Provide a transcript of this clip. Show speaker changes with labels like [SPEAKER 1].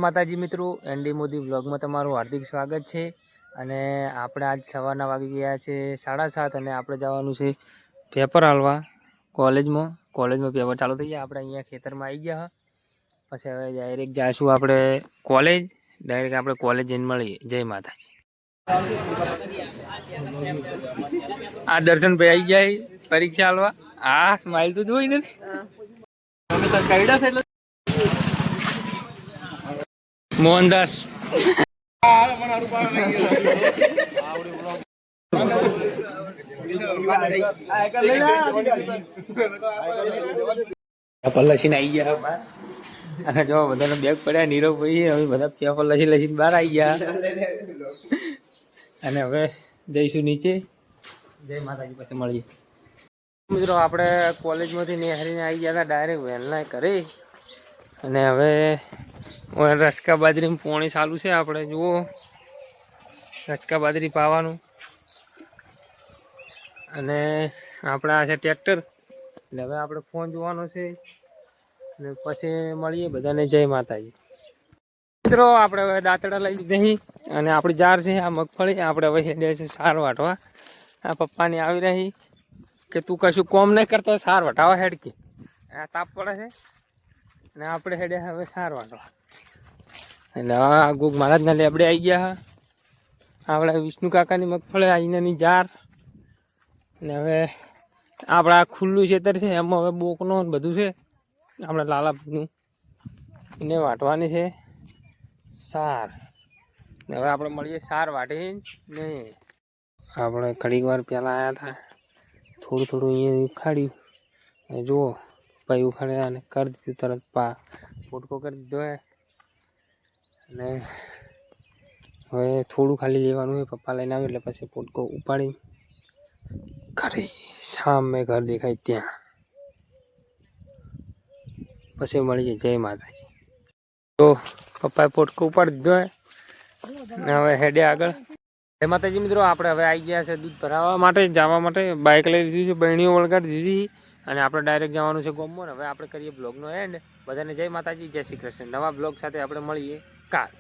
[SPEAKER 1] માતાજી મિત્રો, એનડી મોદી વ્લોગમાં તમારું હાર્દિક સ્વાગત છે. અને આપણે આજ સવારના વાગી ગયા છે 7:30 અને આપણે જવાનું છે પેપર હાલવા કોલેજમાં પેપર ચાલુ થઈ ગયા. આપણે અહીંયા ખેતરમાં આવી ગયા. પછી હવે ડાયરેક્ટ જઈશું આપણે કોલેજ. ડાયરેક્ટ આપણે કોલેજ જઈને મળીએ. જય માતાજી. આ દર્શનભાઈ આવી ગયા પરીક્ષા હાલવા. આ સ્માઈલ તો જોઈ નથી. મોહનદાસ લસીને આવી ગયા અને જો બધાનો બેગ પડ્યા. નીરવ ભાઈ હવે બધા પેપર લસીને બહાર આવી ગયા અને હવે જઈશું નીચે. જય માતાજી. પછી મળીએ મિત્રો. આપણે કોલેજમાંથી નિહારીને આવી ગયા હતા ડાયરેક્ટ વહેલા ઘરે. અને હવે રસકા બાજરી પોણી ચાલુ છે. આપણે જુઓ રસકા બાજરી પાવાનું. અને આપણે આ છે ટ્રેક્ટર. એટલે હવે આપણે ફોન જોવાનો છે અને પછી મળીએ બધાને. જય માતાજી. મિત્રો આપણે હવે દાંતડા લઈ લીધી અને આપણી જાર છે આ મગફળી. આપણે હવે હેડે છે સાર વાટવા. આ પપ્પાની આવી રહી કે તું કશું કોમ નહીં કરતો, સાર વટાવા હેડ કે. આ તાપ પડે છે અને આપણે હેડે હવે સાર વાટવા. એટલે આ ગોગ મહારાજના લેબડે આવી ગયા. આપણે વિષ્ણુ કાકાની મગફળી અહીંયાની જાર. અને હવે આપણે આ ખુલ્લું ખેતર છે એમાં હવે બોકનો બધું છે. આપણે લાલાનું એને વાટવાની છે સાર. હવે આપણે મળીએ સાર વાટી નહીં. આપણે ઘડીક વાર પહેલાં આવ્યા હતા. થોડું અહીંયા ઉખાડ્યું અને જુઓ ભાઈ ઉખાડ્યા અને કરી દીધું તરત પોટકો કરી દીધો હે. અને હવે થોડું ખાલી લેવાનું હોય. પપ્પા લઈને આવે એટલે પછી પોટકો ઉપાડી ઘરે સામે ઘર દેખાય ત્યાં પછી મળીએ. જય માતાજી. તો પપ્પાએ પોટકો ઉપાડી દીધો હે ને હવે હેડે આગળ. જય માતાજી મિત્રો. આપણે હવે આવી ગયા છે દૂધ ભરાવવા માટે, જવા માટે. બાઇક લઈ લીધી છે, બહેણીઓ વળગાડી દીધી અને આપણે ડાયરેક્ટ જવાનું છે ગોમમાં. હવે આપણે કરીએ બ્લોગનો એન્ડ. બધાને જય માતાજી, જય શ્રી કૃષ્ણ. નવા બ્લોગ સાથે આપણે મળીએ કાલ.